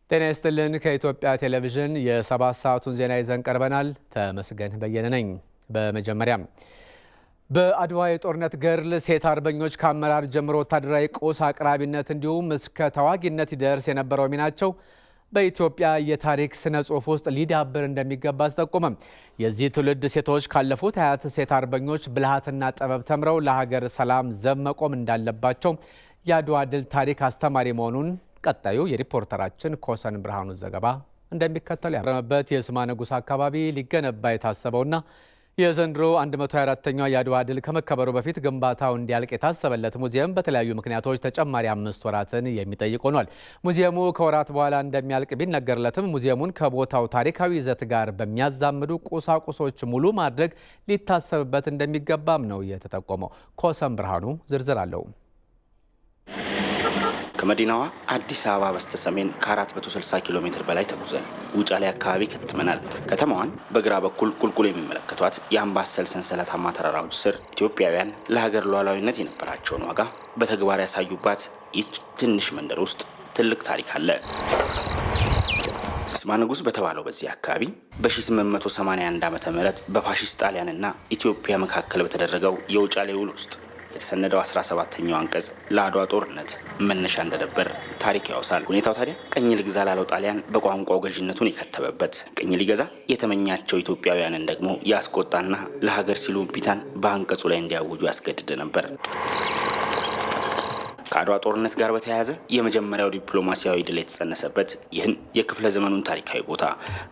ጤና ይስጥልን። ከኢትዮጵያ ቴሌቪዥን የሰባት ሰዓቱን ዜና ይዘን ቀርበናል። ተመስገን በየነ ነኝ። በመጀመሪያም በአድዋ የጦርነት ገድል ሴት አርበኞች ከአመራር ጀምሮ ወታደራዊ ቁስ አቅራቢነት እንዲሁም እስከ ተዋጊነት ይደርስ የነበረው ሚናቸው በኢትዮጵያ የታሪክ ስነ ጽሑፍ ውስጥ ሊዳብር እንደሚገባ ተጠቆመ። የዚህ ትውልድ ሴቶች ካለፉት አያት ሴት አርበኞች ብልሃትና ጥበብ ተምረው ለሀገር ሰላም ዘብ መቆም እንዳለባቸው የአድዋ ድል ታሪክ አስተማሪ መሆኑን ቀጣዩ የሪፖርተራችን ኮሰን ብርሃኑ ዘገባ እንደሚከተለው ያረመበት የስማ ንጉስ አካባቢ ሊገነባ የታሰበውና የዘንድሮ 124ኛው የአድዋ ድል ከመከበሩ በፊት ግንባታው እንዲያልቅ የታሰበለት ሙዚየም በተለያዩ ምክንያቶች ተጨማሪ 5 ወራትን የሚጠይቅ ሆኗል። ሙዚየሙ ከወራት በኋላ እንደሚያልቅ ቢነገርለትም ሙዚየሙን ከቦታው ታሪካዊ ይዘት ጋር በሚያዛምዱ ቁሳቁሶች ሙሉ ማድረግ ሊታሰብበት እንደሚገባም ነው የተጠቆመው። ኮሰን ብርሃኑ ዝርዝር አለው። ከመዲናዋ አዲስ አበባ በስተሰሜን ከ460 ኪሎ ሜትር በላይ ተጉዘን ውጫሌ አካባቢ ከትመናል። ከተማዋን በግራ በኩል ቁልቁል የሚመለከቷት የአምባሰል ሰንሰለታማ ተራራዎች ስር ኢትዮጵያውያን ለሀገር ሉዓላዊነት የነበራቸውን ዋጋ በተግባር ያሳዩባት ይህች ትንሽ መንደር ውስጥ ትልቅ ታሪክ አለ። ስማ ንጉስ በተባለው በዚህ አካባቢ በ1881 ዓ.ም በፋሺስት ጣሊያንና ኢትዮጵያ መካከል በተደረገው የውጫሌ ውል ውስጥ የተሰነደው 17ኛው አንቀጽ ለአድዋ ጦርነት መነሻ እንደነበር ታሪክ ያወሳል። ሁኔታው ታዲያ ቀኝ ልግዛ ላለው ጣሊያን በቋንቋው ገዥነቱን የከተበበት፣ ቀኝ ሊገዛ የተመኛቸው ኢትዮጵያውያንን ደግሞ ያስቆጣና ለሀገር ሲሉ ቢታን በአንቀጹ ላይ እንዲያውጁ ያስገድድ ነበር። ከአድዋ ጦርነት ጋር በተያያዘ የመጀመሪያው ዲፕሎማሲያዊ ድል የተጸነሰበት ይህን የክፍለ ዘመኑን ታሪካዊ ቦታ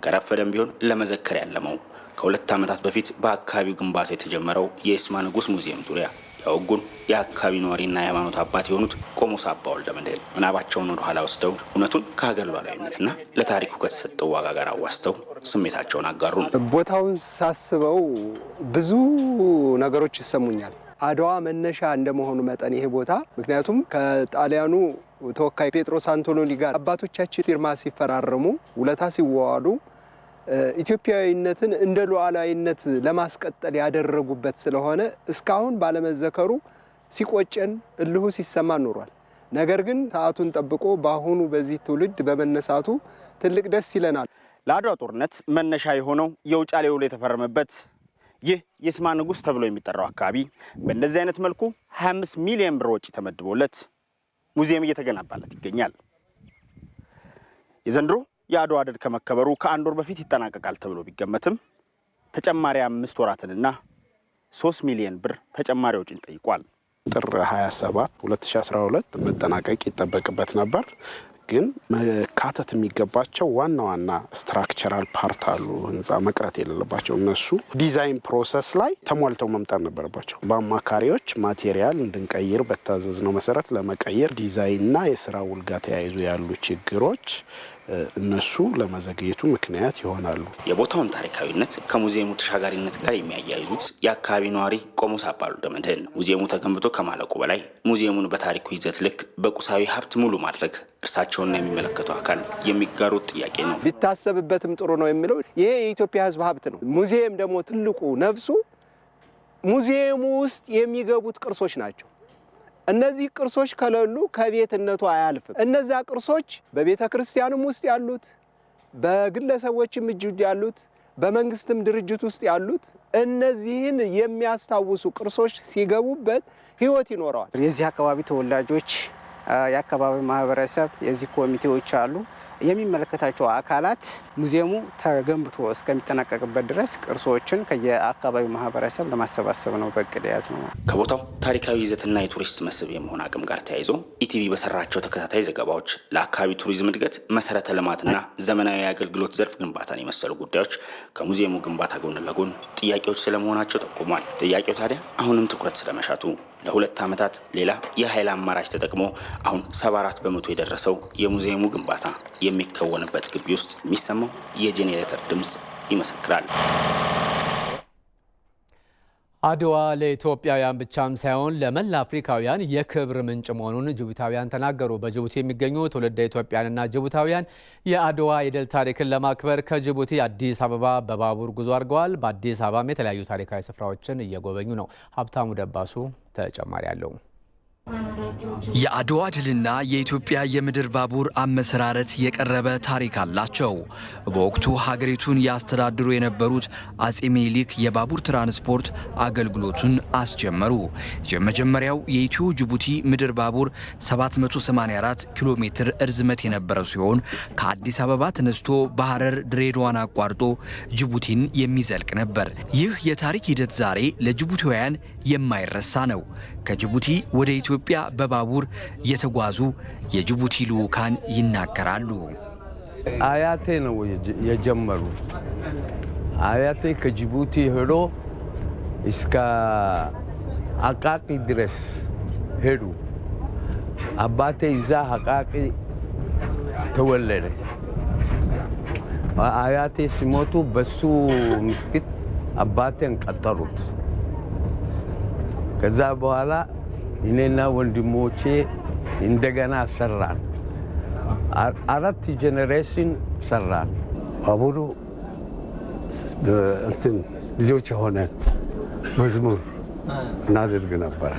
ከረፈደም ቢሆን ለመዘከር ያለመው ከ2 ዓመታት በፊት በአካባቢው ግንባታ የተጀመረው የስማ ንጉስ ሙዚየም ዙሪያ ያወጉን የአካባቢ ነዋሪና የሃይማኖት አባት የሆኑት ቆሞስ አባ ወልደ መድኅን ምናባቸውን ወደ ኋላ ወስደው እውነቱን ከሀገር ሉዓላዊነትና ለታሪኩ ከተሰጠው ዋጋ ጋር አዋስተው ስሜታቸውን አጋሩን። ቦታውን ሳስበው ብዙ ነገሮች ይሰሙኛል። አድዋ መነሻ እንደመሆኑ መጠን ይሄ ቦታ ምክንያቱም ከጣሊያኑ ተወካይ ጴጥሮስ አንቶሎኒ ጋር አባቶቻችን ፊርማ ሲፈራረሙ ውለታ ሲዋዋሉ ኢትዮጵያዊነትን እንደ ሉዓላዊነት ለማስቀጠል ያደረጉበት ስለሆነ እስካሁን ባለመዘከሩ ሲቆጨን እልሁ ሲሰማ ኖሯል። ነገር ግን ሰዓቱን ጠብቆ በአሁኑ በዚህ ትውልድ በመነሳቱ ትልቅ ደስ ይለናል። ለአድዋ ጦርነት መነሻ የሆነው የውጫሌ ውል የተፈረመበት ይህ የስማ ንጉስ ተብሎ የሚጠራው አካባቢ በእንደዚህ አይነት መልኩ 25 ሚሊዮን ብር ወጪ ተመድቦለት ሙዚየም እየተገነባለት ይገኛል። የዘንድሮ የአድዋ ድል ከመከበሩ ከ1 ወር በፊት ይጠናቀቃል ተብሎ ቢገመትም ተጨማሪ 5 ወራትንና 3 ሚሊዮን ብር ተጨማሪ ወጪን ጠይቋል። ጥር 27 2012 መጠናቀቅ ይጠበቅበት ነበር። ግን መካተት የሚገባቸው ዋና ዋና ስትራክቸራል ፓርት አሉ፣ ህንፃ መቅረት የሌለባቸው እነሱ ዲዛይን ፕሮሰስ ላይ ተሟልተው መምጣት ነበረባቸው። በአማካሪዎች ማቴሪያል እንድንቀይር በታዘዝነው መሰረት ለመቀየር ዲዛይንና የስራ ውል ጋር ተያይዞ ያሉ ችግሮች እነሱ ለመዘግየቱ ምክንያት ይሆናሉ። የቦታውን ታሪካዊነት ከሙዚየሙ ተሻጋሪነት ጋር የሚያያይዙት የአካባቢ ነዋሪ ቆሞስ አባ ወልደ መድኅን ሙዚየሙ ተገንብቶ ከማለቁ በላይ ሙዚየሙን በታሪኩ ይዘት ልክ በቁሳዊ ሀብት ሙሉ ማድረግ እርሳቸውና የሚመለከተው አካል የሚጋሩት ጥያቄ ነው። ቢታሰብበትም ጥሩ ነው የሚለው ይሄ የኢትዮጵያ ህዝብ ሀብት ነው። ሙዚየም ደግሞ ትልቁ ነፍሱ ሙዚየሙ ውስጥ የሚገቡት ቅርሶች ናቸው። እነዚህ ቅርሶች ከሌሉ ከቤትነቱ አያልፍም። እነዛ ቅርሶች በቤተ ክርስቲያንም ውስጥ ያሉት፣ በግለሰቦችም እጅ ያሉት፣ በመንግስትም ድርጅት ውስጥ ያሉት እነዚህን የሚያስታውሱ ቅርሶች ሲገቡበት ህይወት ይኖረዋል። የዚህ አካባቢ ተወላጆች፣ የአካባቢ ማህበረሰብ፣ የዚህ ኮሚቴዎች አሉ። የሚመለከታቸው አካላት ሙዚየሙ ተገንብቶ እስከሚጠናቀቅበት ድረስ ቅርሶችን ከየአካባቢው ማህበረሰብ ለማሰባሰብ ነው በእቅድ የያዝነው። ከቦታው ታሪካዊ ይዘትና የቱሪስት መስህብ የመሆን አቅም ጋር ተያይዞ ኢቲቪ በሰራቸው ተከታታይ ዘገባዎች ለአካባቢ ቱሪዝም እድገት መሰረተ ልማትና ዘመናዊ የአገልግሎት ዘርፍ ግንባታን የመሰሉ ጉዳዮች ከሙዚየሙ ግንባታ ጎን ለጎን ጥያቄዎች ስለመሆናቸው ጠቁሟል። ጥያቄው ታዲያ አሁንም ትኩረት ስለመሻቱ ለ2 ዓመታት ሌላ የኃይል አማራጭ ተጠቅሞ አሁን 74 በመቶ የደረሰው የሙዚየሙ ግንባታ የሚከወንበት ግቢ ውስጥ የሚሰማው የጄኔሬተር ድምፅ ይመሰክራል። አድዋ ለኢትዮጵያውያን ብቻም ሳይሆን ለመላ አፍሪካውያን የክብር ምንጭ መሆኑን ጅቡታውያን ተናገሩ። በጅቡቲ የሚገኙ ትውልደ ኢትዮጵያውያንና ጅቡታውያን የአድዋ የድል ታሪክን ለማክበር ከጅቡቲ አዲስ አበባ በባቡር ጉዞ አድርገዋል። በአዲስ አበባም የተለያዩ ታሪካዊ ስፍራዎችን እየጎበኙ ነው። ሀብታሙ ደባሱ ተጨማሪ አለው። የአድዋ ድልና የኢትዮጵያ የምድር ባቡር አመሰራረት የቀረበ ታሪክ አላቸው። በወቅቱ ሀገሪቱን ያስተዳድሩ የነበሩት አጼ ምኒልክ የባቡር ትራንስፖርት አገልግሎቱን አስጀመሩ። የመጀመሪያው የኢትዮ ጅቡቲ ምድር ባቡር 784 ኪሎ ሜትር እርዝመት የነበረው ሲሆን ከአዲስ አበባ ተነስቶ በሐረር ድሬዳዋን አቋርጦ ጅቡቲን የሚዘልቅ ነበር። ይህ የታሪክ ሂደት ዛሬ ለጅቡቲውያን የማይረሳ ነው። ከጅቡቲ ወደ ኢትዮጵያ በባቡር የተጓዙ የጅቡቲ ልዑካን ይናገራሉ። አያቴ ነው የጀመሩ። አያቴ ከጅቡቲ ሄዶ እስከ አቃቂ ድረስ ሄዱ። አባቴ እዛ አቃቂ ተወለደ። አያቴ ሲሞቱ በሱ ምክት አባቴን ቀጠሩት። ከዛ በኋላ እኔና ወንድሞቼ እንደገና ሰራን። 4 ጄኔሬሽን ሰራን። ባቡሩ እንትን ልጆች ሆነን መዝሙር እናደርግ ነበረ።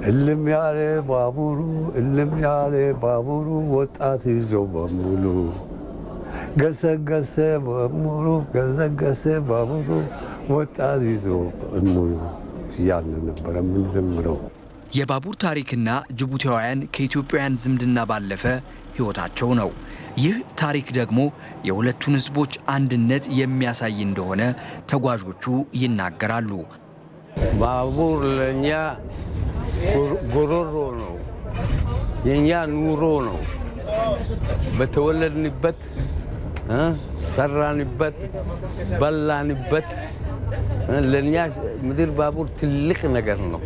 እልም ያለ ባቡሩ እልም ያለ ባቡሩ ወጣት ይዞ በሙሉ ገሰገሰ በሙሉ ገሰገሰ ባቡሩ ወጣት ይዞ በሙሉ እያልን ነበረ የምንዘምረው። የባቡር ታሪክና ጅቡቲያውያን ከኢትዮጵያውያን ዝምድና ባለፈ ሕይወታቸው ነው። ይህ ታሪክ ደግሞ የሁለቱን ሕዝቦች አንድነት የሚያሳይ እንደሆነ ተጓዦቹ ይናገራሉ። ባቡር ለእኛ ጎሮሮ ነው፣ የእኛ ኑሮ ነው። በተወለድንበት ሰራንበት፣ በላንበት። ለእኛ ምድር ባቡር ትልቅ ነገር ነው።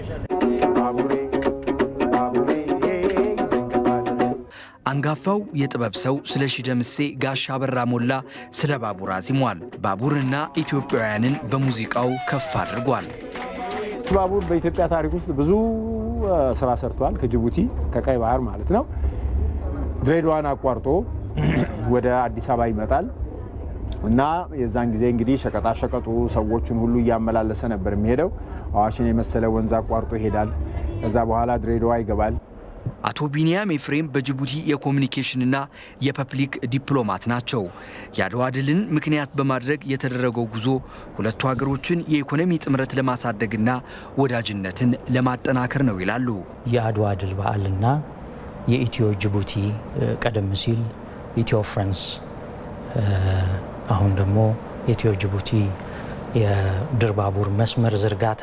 አንጋፋው የጥበብ ሰው ስለሺ ደምሴ ጋሻ በራ ሞላ ስለ ባቡር አዚሟል። ባቡርና ኢትዮጵያውያንን በሙዚቃው ከፍ አድርጓል። ባቡር በኢትዮጵያ ታሪክ ውስጥ ብዙ ስራ ሰርቷል። ከጅቡቲ ከቀይ ባህር ማለት ነው ድሬዳዋን አቋርጦ ወደ አዲስ አበባ ይመጣል እና የዛን ጊዜ እንግዲህ ሸቀጣ ሸቀጡ ሰዎችን ሁሉ እያመላለሰ ነበር የሚሄደው። አዋሽን የመሰለ ወንዝ አቋርጦ ይሄዳል። ከዛ በኋላ ድሬዳዋ ይገባል። አቶ ቢኒያም ኤፍሬም በጅቡቲ የኮሚኒኬሽንና የፐብሊክ ዲፕሎማት ናቸው። የአድዋ ድልን ምክንያት በማድረግ የተደረገው ጉዞ ሁለቱ ሀገሮችን የኢኮኖሚ ጥምረት ለማሳደግና ወዳጅነትን ለማጠናከር ነው ይላሉ። የአድዋ ድል በዓልና የኢትዮ ጅቡቲ ቀደም ሲል ኢትዮ ፍራንስ አሁን ደግሞ የኢትዮ ጅቡቲ የምድር ባቡር መስመር ዝርጋታ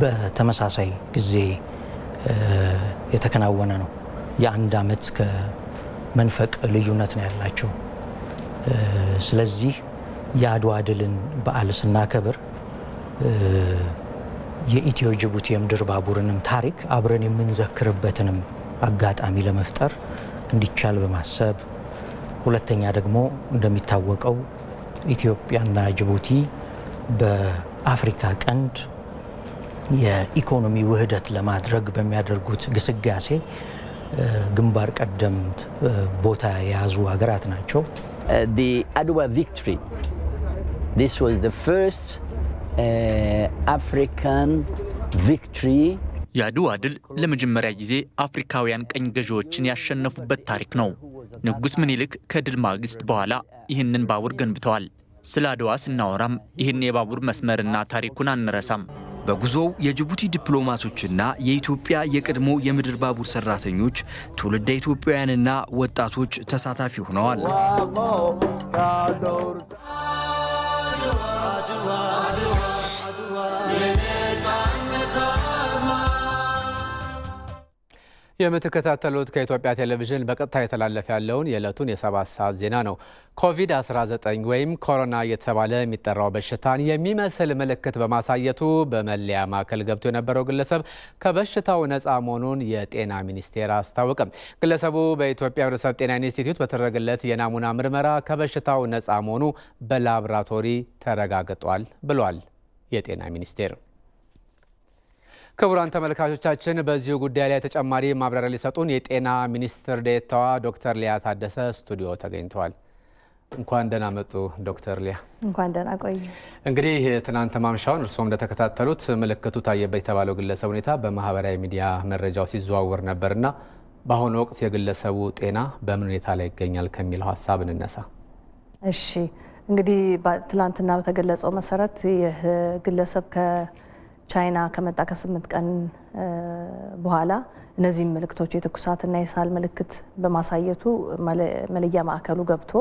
በተመሳሳይ ጊዜ የተከናወነ ነው። የ1 ዓመት ከመንፈቅ ልዩነት ነው ያላቸው። ስለዚህ የአድዋ ድልን በዓል ስናከብር የኢትዮ ጅቡቲ የምድር ባቡርንም ታሪክ አብረን የምንዘክርበትንም አጋጣሚ ለመፍጠር እንዲቻል በማሰብ፣ ሁለተኛ ደግሞ እንደሚታወቀው ኢትዮጵያና ጅቡቲ በአፍሪካ ቀንድ የኢኮኖሚ ውህደት ለማድረግ በሚያደርጉት ግስጋሴ ግንባር ቀደምት ቦታ የያዙ ሀገራት ናቸው። The Adwa victory, this was the first African victory. የአድዋ ድል ለመጀመሪያ ጊዜ አፍሪካውያን ቀኝ ገዢዎችን ያሸነፉበት ታሪክ ነው። ንጉሥ ምኒልክ ከድል ማግስት በኋላ ይህንን ባቡር ገንብተዋል። ስለ አድዋ ስናወራም ይህን የባቡር መስመርና ታሪኩን አንረሳም። በጉዞው የጅቡቲ ዲፕሎማቶችና የኢትዮጵያ የቀድሞ የምድር ባቡር ሰራተኞች፣ ትውልደ ኢትዮጵያውያንና ወጣቶች ተሳታፊ ሆነዋል። የምትከታተሉት ከኢትዮጵያ ቴሌቪዥን በቀጥታ የተላለፈ ያለውን የዕለቱን የ7 ሰዓት ዜና ነው። ኮቪድ-19 ወይም ኮሮና እየተባለ የሚጠራው በሽታን የሚመስል ምልክት በማሳየቱ በመለያ ማዕከል ገብቶ የነበረው ግለሰብ ከበሽታው ነፃ መሆኑን የጤና ሚኒስቴር አስታወቀ። ግለሰቡ በኢትዮጵያ ሕብረተሰብ ጤና ኢንስቲትዩት በተደረገለት የናሙና ምርመራ ከበሽታው ነፃ መሆኑ በላቦራቶሪ ተረጋግጧል ብሏል የጤና ሚኒስቴር። ክቡራን ተመልካቾቻችን በዚሁ ጉዳይ ላይ ተጨማሪ ማብራሪያ ሊሰጡን የጤና ሚኒስትር ዴኤታዋ ዶክተር ሊያ ታደሰ ስቱዲዮ ተገኝተዋል። እንኳን ደህና መጡ ዶክተር ሊያ። እንኳን ደህና ቆዩ። እንግዲህ ትናንት ማምሻውን እርስዎም እንደተከታተሉት ምልክቱ ታየበት የተባለው ግለሰብ ሁኔታ በማህበራዊ ሚዲያ መረጃው ሲዘዋወር ነበርና በአሁኑ ወቅት የግለሰቡ ጤና በምን ሁኔታ ላይ ይገኛል ከሚለው ሀሳብ እንነሳ። እሺ እንግዲህ ትላንትና በተገለጸው መሰረት ይህ ግለሰብ ከቻይና ከመጣ ከ8 ቀን በኋላ እነዚህ ምልክቶች የትኩሳትና የሳል ምልክት በማሳየቱ መለያ ማዕከሉ ገብቶ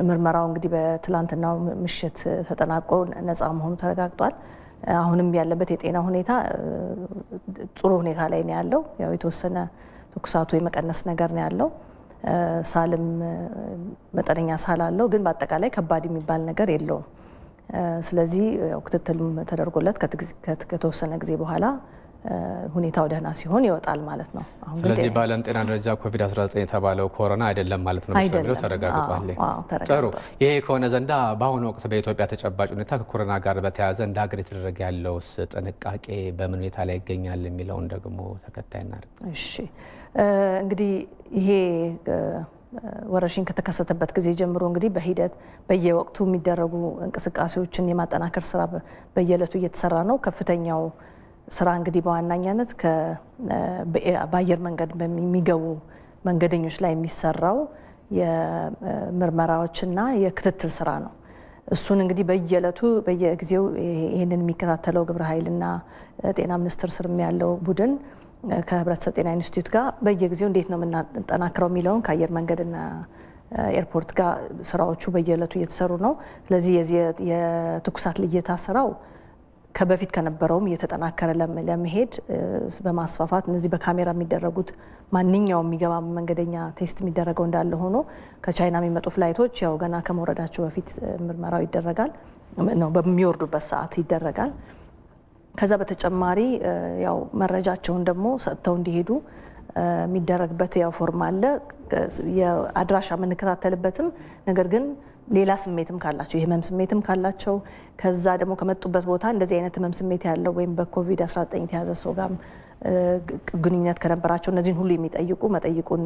ምርመራው እንግዲህ በትላንትናው ምሽት ተጠናቆ ነፃ መሆኑ ተረጋግጧል። አሁንም ያለበት የጤና ሁኔታ ጥሩ ሁኔታ ላይ ነው ያለው። ያው የተወሰነ ትኩሳቱ የመቀነስ ነገር ነው ያለው። ሳልም መጠነኛ ሳል አለው፣ ግን በአጠቃላይ ከባድ የሚባል ነገር የለውም። ስለዚህ ክትትልም ተደርጎለት ከተወሰነ ጊዜ በኋላ ሁኔታው ደህና ሲሆን ይወጣል ማለት ነው። ስለዚህ በዓለም ጤና ደረጃ ኮቪድ-19 የተባለው ኮሮና አይደለም ማለት ነው የሚለው ተረጋግጧል። ጥሩ። ይሄ ከሆነ ዘንዳ በአሁኑ ወቅት በኢትዮጵያ ተጨባጭ ሁኔታ ከኮሮና ጋር በተያያዘ እንደ ሀገር የተደረገ ያለውስ ጥንቃቄ በምን ሁኔታ ላይ ይገኛል የሚለውን ደግሞ ተከታይ እናድርግ። እሺ እንግዲህ ይሄ ወረርሽኝ ከተከሰተበት ጊዜ ጀምሮ እንግዲህ በሂደት በየወቅቱ የሚደረጉ እንቅስቃሴዎችን የማጠናከር ስራ በየዕለቱ እየተሰራ ነው። ከፍተኛው ስራ እንግዲህ በዋናኛነት በአየር መንገድ በሚገቡ መንገደኞች ላይ የሚሰራው የምርመራዎችና የክትትል ስራ ነው። እሱን እንግዲህ በየዕለቱ በየጊዜው ይህንን የሚከታተለው ግብረ ኃይልና ጤና ሚኒስቴር ስር ያለው ቡድን ከህብረተሰብ ጤና ኢንስቲትዩት ጋር በየጊዜው እንዴት ነው የምናጠናክረው የሚለውን ከአየር መንገድና ኤርፖርት ጋር ስራዎቹ በየዕለቱ እየተሰሩ ነው። ስለዚህ የዚህ የትኩሳት ልየታ ስራው ከበፊት ከነበረውም እየተጠናከረ ለመሄድ በማስፋፋት እነዚህ በካሜራ የሚደረጉት ማንኛውም የሚገባ መንገደኛ ቴስት የሚደረገው እንዳለ ሆኖ ከቻይና የሚመጡ ፍላይቶች ያው ገና ከመውረዳቸው በፊት ምርመራው ይደረጋል ነው በሚወርዱበት ሰዓት ይደረጋል። ከዛ በተጨማሪ ያው መረጃቸውን ደግሞ ሰጥተው እንዲሄዱ የሚደረግበት ያው ፎርም አለ። የአድራሻ የምንከታተልበትም ነገር ግን ሌላ ስሜትም ካላቸው የህመም ስሜትም ካላቸው ከዛ ደግሞ ከመጡበት ቦታ እንደዚህ አይነት ህመም ስሜት ያለው ወይም በኮቪድ-19 የተያዘ ሰው ጋር ግንኙነት ከነበራቸው እነዚህን ሁሉ የሚጠይቁ መጠይቁን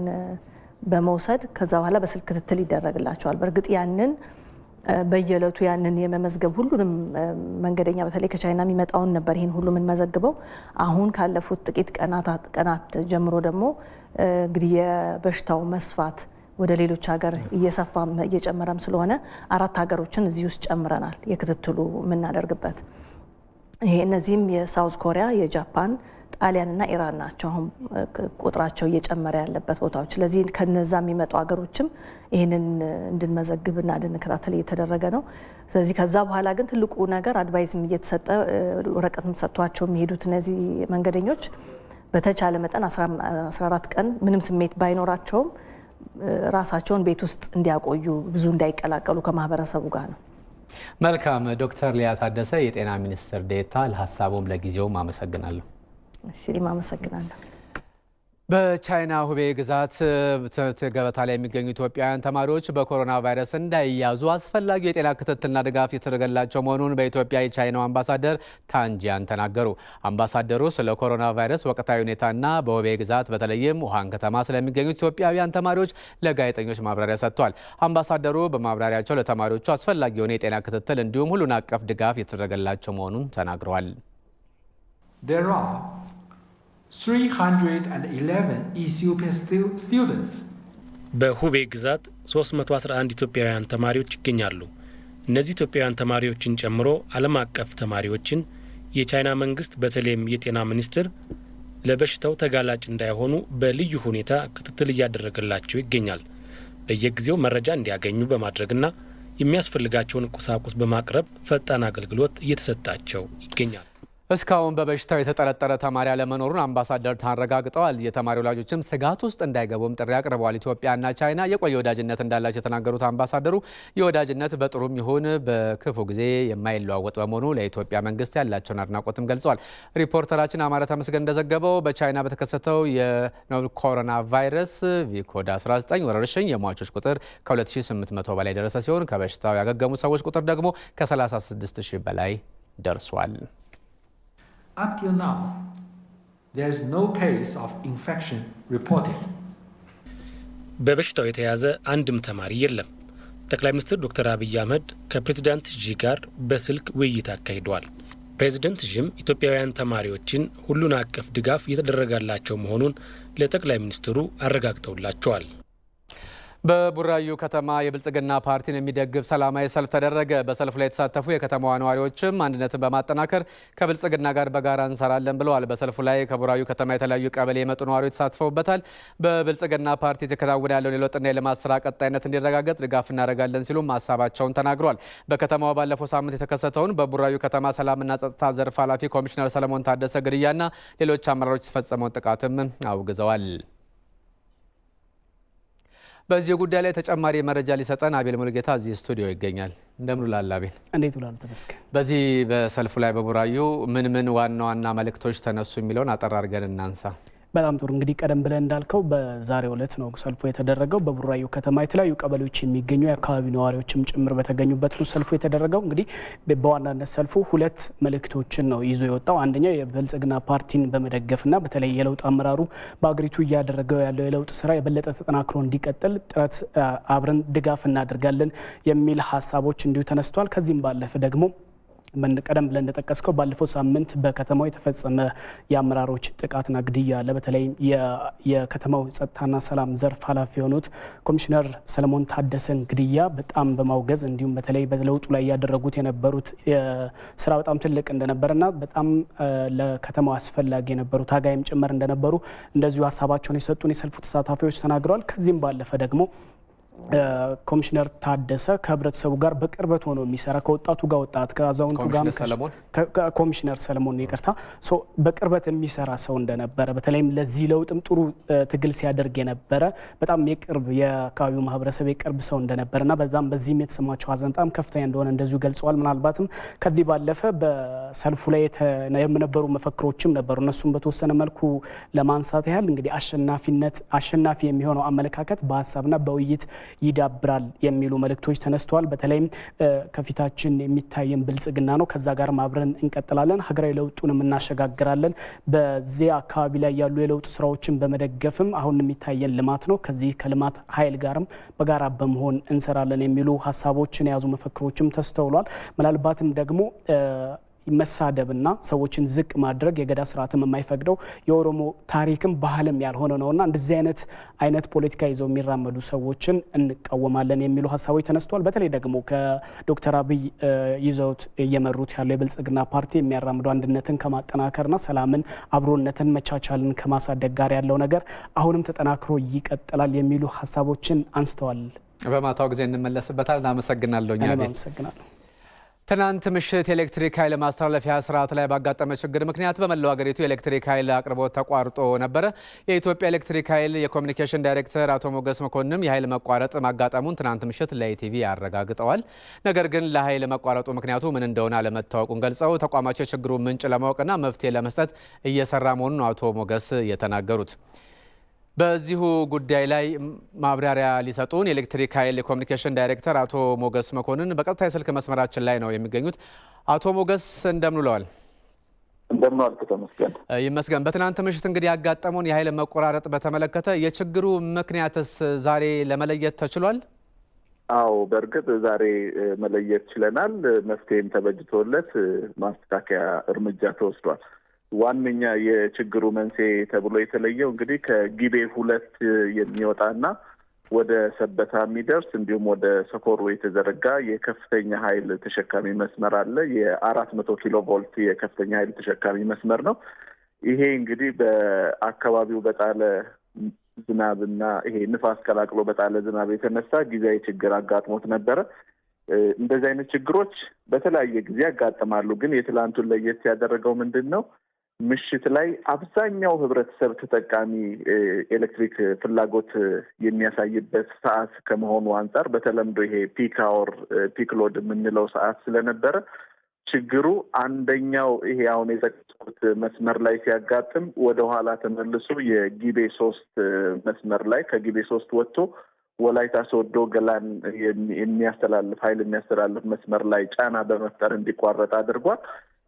በመውሰድ ከዛ በኋላ በስልክ ክትትል ይደረግላቸዋል። በእርግጥ ያንን በየዕለቱ ያንን የመመዝገብ ሁሉንም መንገደኛ በተለይ ከቻይና የሚመጣውን ነበር ይህን ሁሉ የምንመዘግበው። አሁን ካለፉት ጥቂት ቀናት ጀምሮ ደግሞ እንግዲህ የበሽታው መስፋት ወደ ሌሎች ሀገር እየሰፋም እየጨመረም ስለሆነ 4 ሀገሮችን እዚህ ውስጥ ጨምረናል የክትትሉ የምናደርግበት። ይሄ እነዚህም የሳውዝ ኮሪያ፣ የጃፓን፣ ጣሊያንና ኢራን ናቸው። አሁን ቁጥራቸው እየጨመረ ያለበት ቦታዎች። ስለዚህ ከነዛ የሚመጡ ሀገሮችም ይህንን እንድንመዘግብና እንድንከታተል እየተደረገ ነው። ስለዚህ ከዛ በኋላ ግን ትልቁ ነገር አድቫይዝም እየተሰጠ ወረቀትም ሰጥቷቸው የሚሄዱት እነዚህ መንገደኞች በተቻለ መጠን 14 ቀን ምንም ስሜት ባይኖራቸውም ራሳቸውን ቤት ውስጥ እንዲያቆዩ ብዙ እንዳይቀላቀሉ ከማህበረሰቡ ጋር ነው። መልካም። ዶክተር ሊያ ታደሰ የጤና ሚኒስትር ዴኤታ፣ ለሀሳቡም ለጊዜውም አመሰግናለሁ። እሺ አመሰግናለሁ። በቻይና ሁቤ ግዛት ትምህርት ገበታ ላይ የሚገኙ ኢትዮጵያውያን ተማሪዎች በኮሮና ቫይረስ እንዳይያዙ አስፈላጊ የጤና ክትትልና ድጋፍ የተደረገላቸው መሆኑን በኢትዮጵያ የቻይናው አምባሳደር ታንጂያን ተናገሩ። አምባሳደሩ ስለ ኮሮና ቫይረስ ወቅታዊ ሁኔታና በሁቤ ግዛት በተለይም ውሃን ከተማ ስለሚገኙ ኢትዮጵያውያን ተማሪዎች ለጋዜጠኞች ማብራሪያ ሰጥተዋል። አምባሳደሩ በማብራሪያቸው ለተማሪዎቹ አስፈላጊ የሆነ የጤና ክትትል እንዲሁም ሁሉን አቀፍ ድጋፍ የተደረገላቸው መሆኑን ተናግረዋል። 311 Ethiopian students. በሁቤ ግዛት 311 ኢትዮጵያውያን ተማሪዎች ይገኛሉ። እነዚህ ኢትዮጵያውያን ተማሪዎችን ጨምሮ ዓለም አቀፍ ተማሪዎችን የቻይና መንግስት በተለይም የጤና ሚኒስቴር ለበሽታው ተጋላጭ እንዳይሆኑ በልዩ ሁኔታ ክትትል እያደረገላቸው ይገኛል። በየጊዜው መረጃ እንዲያገኙ በማድረግና የሚያስፈልጋቸውን ቁሳቁስ በማቅረብ ፈጣን አገልግሎት እየተሰጣቸው ይገኛል። እስካሁን በበሽታው የተጠረጠረ ተማሪ አለመኖሩን አምባሳደር ታረጋግጠዋል። የተማሪ ወላጆችም ስጋት ውስጥ እንዳይገቡም ጥሪ አቅርበዋል። ኢትዮጵያና ቻይና የቆየ ወዳጅነት እንዳላቸው የተናገሩት አምባሳደሩ የወዳጅነት በጥሩም ይሁን በክፉ ጊዜ የማይለዋወጥ በመሆኑ ለኢትዮጵያ መንግስት ያላቸውን አድናቆትም ገልጸዋል። ሪፖርተራችን አማረ ተመስገን እንደዘገበው በቻይና በተከሰተው የኖቨል ኮሮና ቫይረስ ቪኮድ-19 ወረርሽኝ የሟቾች ቁጥር ከ2800 በላይ ደረሰ ሲሆን ከበሽታው ያገገሙ ሰዎች ቁጥር ደግሞ ከ36000 በላይ ደርሷል። Up till now, there is no case of infection reported. በበሽታው የተያዘ አንድም ተማሪ የለም። ጠቅላይ ሚኒስትር ዶክተር አብይ አህመድ ከፕሬዝዳንት ዢ ጋር በስልክ ውይይት አካሂደዋል። ፕሬዝዳንት ዢም ኢትዮጵያውያን ተማሪዎችን ሁሉን አቀፍ ድጋፍ እየተደረጋላቸው መሆኑን ለጠቅላይ ሚኒስትሩ አረጋግጠውላቸዋል። በቡራዩ ከተማ የብልጽግና ፓርቲን የሚደግፍ ሰላማዊ ሰልፍ ተደረገ። በሰልፉ ላይ የተሳተፉ የከተማዋ ነዋሪዎችም አንድነትን በማጠናከር ከብልጽግና ጋር በጋራ እንሰራለን ብለዋል። በሰልፉ ላይ ከቡራዩ ከተማ የተለያዩ ቀበሌ የመጡ ነዋሪዎች ተሳትፈውበታል። በብልጽግና ፓርቲ የተከናወነ ያለውን የለውጥና የልማት ስራ ቀጣይነት እንዲረጋገጥ ድጋፍ እናደርጋለን ሲሉም ሀሳባቸውን ተናግረዋል። በከተማዋ ባለፈው ሳምንት የተከሰተውን በቡራዩ ከተማ ሰላምና ጸጥታ ዘርፍ ኃላፊ ኮሚሽነር ሰለሞን ታደሰ ግድያና ሌሎች አመራሮች የተፈጸመውን ጥቃትም አውግዘዋል። በዚህ ጉዳይ ላይ ተጨማሪ መረጃ ሊሰጠን አቤል ሙሉጌታ እዚህ ስቱዲዮ ይገኛል። እንደምን ውላል አቤል? እንዴት ውላል ተመስገን። በዚህ በሰልፉ ላይ በቡራዩ ምን ዋና ዋና መልእክቶች ተነሱ የሚለውን አጠር አድርገን እናንሳ። በጣም ጥሩ። እንግዲህ ቀደም ብለን እንዳልከው በዛሬው ዕለት ነው ሰልፉ የተደረገው። በቡራዩ ከተማ የተለያዩ ቀበሌዎች የሚገኙ የአካባቢ ነዋሪዎችም ጭምር በተገኙበት ነው ሰልፉ የተደረገው። እንግዲህ በዋናነት ሰልፉ ሁለት መልእክቶችን ነው ይዞ የወጣው። አንደኛው የብልጽግና ፓርቲን በመደገፍና በተለይ የለውጥ አመራሩ በአገሪቱ እያደረገው ያለው የለውጥ ስራ የበለጠ ተጠናክሮ እንዲቀጥል ጥረት አብረን ድጋፍ እናደርጋለን የሚል ሀሳቦች እንዲሁ ተነስቷል። ከዚህም ባለፈ ደግሞ ቀደም ብለን እንደጠቀስከው ባለፈው ሳምንት በከተማው የተፈጸመ የአመራሮች ጥቃትና ግድያ አለ። በተለይ የከተማው ጸጥታና ሰላም ዘርፍ ኃላፊ የሆኑት ኮሚሽነር ሰለሞን ታደሰን ግድያ በጣም በማውገዝ እንዲሁም በተለይ በለውጡ ላይ ያደረጉት የነበሩት ስራ በጣም ትልቅ እንደነበረና በጣም ለከተማው አስፈላጊ የነበሩ ታጋይም ጭምር እንደነበሩ እንደዚሁ ሀሳባቸውን የሰጡን የሰልፉ ተሳታፊዎች ተናግረዋል። ከዚህም ባለፈ ደግሞ ኮሚሽነር ታደሰ ከህብረተሰቡ ጋር በቅርበት ሆኖ የሚሰራ ከወጣቱ ጋር ወጣት ከአዛውንቱ ጋር ኮሚሽነር ሰለሞን ይቅርታ በቅርበት የሚሰራ ሰው እንደነበረ በተለይም ለዚህ ለውጥም ጥሩ ትግል ሲያደርግ የነበረ በጣም የቅርብ የአካባቢው ማህበረሰብ የቅርብ ሰው እንደነበረና በዚህም የተሰማቸው ሀዘን በጣም ከፍተኛ እንደሆነ እንደዚሁ ገልጸዋል። ምናልባትም ከዚህ ባለፈ በሰልፉ ላይ የነበሩ መፈክሮችም ነበሩ። እነሱም በተወሰነ መልኩ ለማንሳት ያህል እንግዲህ አሸናፊ የሚሆነው አመለካከት በሀሳብና በውይይት ይዳብራል የሚሉ መልእክቶች ተነስተዋል። በተለይም ከፊታችን የሚታየን ብልጽግና ነው፣ ከዛ ጋር አብረን እንቀጥላለን፣ ሀገራዊ ለውጡንም እናሸጋግራለን፣ በዚህ አካባቢ ላይ ያሉ የለውጥ ስራዎችን በመደገፍም አሁን የሚታየን ልማት ነው፣ ከዚህ ከልማት ኃይል ጋርም በጋራ በመሆን እንሰራለን የሚሉ ሀሳቦችን የያዙ መፈክሮችም ተስተውሏል። ምናልባትም ደግሞ መሳደብና ሰዎችን ዝቅ ማድረግ የገዳ ስርዓትም የማይፈቅደው የኦሮሞ ታሪክም ባህልም ያልሆነ ነውና እንደዚህ አይነት ፖለቲካ ይዘው የሚራመዱ ሰዎችን እንቃወማለን የሚሉ ሀሳቦች ተነስተዋል። በተለይ ደግሞ ከዶክተር አብይ ይዘውት እየመሩት ያለው የብልጽግና ፓርቲ የሚያራምዱ አንድነትን ከማጠናከርና ሰላምን፣ አብሮነትን፣ መቻቻልን ከማሳደግ ጋር ያለው ነገር አሁንም ተጠናክሮ ይቀጥላል የሚሉ ሀሳቦችን አንስተዋል። በማታው ጊዜ እንመለስበታል። እናመሰግናለሁ። አመሰግናለሁ። ትናንት ምሽት የኤሌክትሪክ ኃይል ማስተላለፊያ ስርዓት ላይ ባጋጠመ ችግር ምክንያት በመላው ሀገሪቱ የኤሌክትሪክ ኃይል አቅርቦት ተቋርጦ ነበረ። የኢትዮጵያ ኤሌክትሪክ ኃይል የኮሚኒኬሽን ዳይሬክተር አቶ ሞገስ መኮንን የኃይል መቋረጥ ማጋጠሙን ትናንት ምሽት ለኢቲቪ አረጋግጠዋል። ነገር ግን ለኃይል መቋረጡ ምክንያቱ ምን እንደሆነ አለመታወቁን ገልጸው ተቋማቸው የችግሩን ምንጭ ለማወቅና መፍትሄ ለመስጠት እየሰራ መሆኑን አቶ ሞገስ የተናገሩት። በዚሁ ጉዳይ ላይ ማብራሪያ ሊሰጡን የኤሌክትሪክ ኃይል የኮሚኒኬሽን ዳይሬክተር አቶ ሞገስ መኮንን በቀጥታ የስልክ መስመራችን ላይ ነው የሚገኙት። አቶ ሞገስ እንደምን ውለዋል? እንደምን ዋልክ ተመስገን። ይመስገን። በትናንት ምሽት እንግዲህ ያጋጠመውን የኃይል መቆራረጥ በተመለከተ የችግሩ ምክንያትስ ዛሬ ለመለየት ተችሏል? አዎ፣ በእርግጥ ዛሬ መለየት ችለናል። መፍትሄም ተበጅቶለት ማስተካከያ እርምጃ ተወስዷል። ዋነኛ የችግሩ መንስኤ ተብሎ የተለየው እንግዲህ ከጊቤ 2 የሚወጣና ወደ ሰበታ የሚደርስ እንዲሁም ወደ ሰኮሩ የተዘረጋ የከፍተኛ ኃይል ተሸካሚ መስመር አለ። የ400 ኪሎ ቮልት የከፍተኛ ኃይል ተሸካሚ መስመር ነው። ይሄ እንግዲህ በአካባቢው በጣለ ዝናብና ይሄ ንፋስ ቀላቅሎ በጣለ ዝናብ የተነሳ ጊዜያዊ ችግር አጋጥሞት ነበረ። እንደዚህ አይነት ችግሮች በተለያየ ጊዜ ያጋጥማሉ። ግን የትላንቱን ለየት ያደረገው ምንድን ነው? ምሽት ላይ አብዛኛው ህብረተሰብ ተጠቃሚ ኤሌክትሪክ ፍላጎት የሚያሳይበት ሰዓት ከመሆኑ አንጻር በተለምዶ ይሄ ፒክ አወር ፒክ ሎድ የምንለው ሰዓት ስለነበረ ችግሩ አንደኛው ይሄ አሁን የጠቀስኩት መስመር ላይ ሲያጋጥም ወደ ኋላ ተመልሶ የጊቤ 3 መስመር ላይ ከጊቤ 3 ወጥቶ ወላይታ ሶዶ ገላን የሚያስተላልፍ ኃይል የሚያስተላልፍ መስመር ላይ ጫና በመፍጠር እንዲቋረጥ አድርጓል።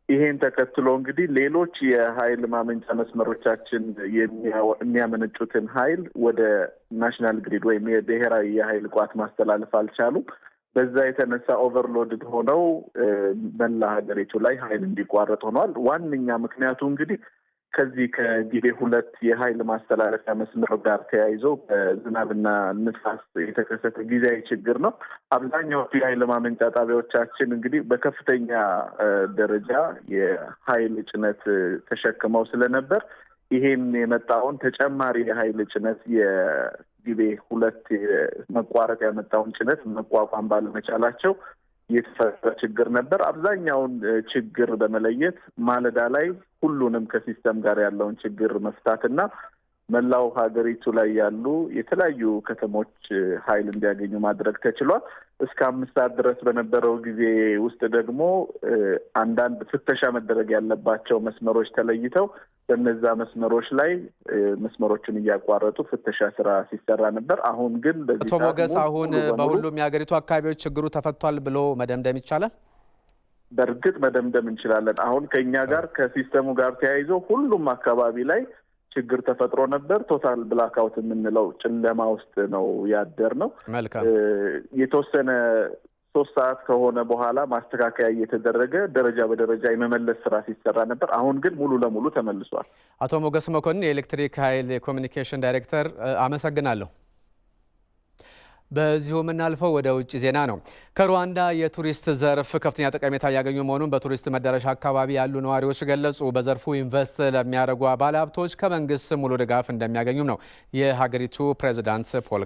ይሄን ተከትሎ እንግዲህ ሌሎች የኃይል ማመንጫ መስመሮቻችን የሚያመነጩትን ኃይል ወደ ናሽናል ግሪድ ወይም የብሔራዊ የኃይል ቋት ማስተላለፍ አልቻሉም። በዛ የተነሳ ኦቨርሎድድ ሆነው መላ ሀገሪቱ ላይ ኃይል እንዲቋረጥ ሆኗል። ዋነኛ ምክንያቱ እንግዲህ ከዚህ ከጊቤ 2 የኃይል ማስተላለፊያ መስመር ጋር ተያይዞ በዝናብና ንፋስ የተከሰተ ጊዜያዊ ችግር ነው። አብዛኛዎቹ የኃይል ማመንጫ ጣቢያዎቻችን እንግዲህ በከፍተኛ ደረጃ የኃይል ጭነት ተሸክመው ስለነበር ይሄን የመጣውን ተጨማሪ የኃይል ጭነት የጊቤ 2 መቋረጥ ያመጣውን ጭነት መቋቋም ባለመቻላቸው የተፈጠረ ችግር ነበር። አብዛኛውን ችግር በመለየት ማለዳ ላይ ሁሉንም ከሲስተም ጋር ያለውን ችግር መፍታትና መላው ሀገሪቱ ላይ ያሉ የተለያዩ ከተሞች ኃይል እንዲያገኙ ማድረግ ተችሏል። እስከ 5 ሰዓት ድረስ በነበረው ጊዜ ውስጥ ደግሞ አንዳንድ ፍተሻ መደረግ ያለባቸው መስመሮች ተለይተው በነዛ መስመሮች ላይ መስመሮችን እያቋረጡ ፍተሻ ስራ ሲሰራ ነበር። አሁን ግን አቶ ሞገስ አሁን በሁሉም የሀገሪቱ አካባቢዎች ችግሩ ተፈቷል ብሎ መደምደም ይቻላል? በእርግጥ መደምደም እንችላለን። አሁን ከኛ ጋር ከሲስተሙ ጋር ተያይዞ ሁሉም አካባቢ ላይ ችግር ተፈጥሮ ነበር። ቶታል ብላክአውት የምንለው ጨለማ ውስጥ ነው ያደር ነው። መልካም የተወሰነ 3 ሰዓት ከሆነ በኋላ ማስተካከያ እየተደረገ ደረጃ በደረጃ የመመለስ ስራ ሲሰራ ነበር። አሁን ግን ሙሉ ለሙሉ ተመልሷል። አቶ ሞገስ መኮንን የኤሌክትሪክ ኃይል የኮሚኒኬሽን ዳይሬክተር፣ አመሰግናለሁ። በዚሁ የምናልፈው ወደ ውጭ ዜና ነው። ከሩዋንዳ የቱሪስት ዘርፍ ከፍተኛ ጠቀሜታ እያገኙ መሆኑን በቱሪስት መዳረሻ አካባቢ ያሉ ነዋሪዎች ገለጹ። በዘርፉ ኢንቨስት ለሚያደርጉ ባለሀብቶች ከመንግስት ሙሉ ድጋፍ እንደሚያገኙም ነው የሀገሪቱ ፕሬዚዳንት ፖል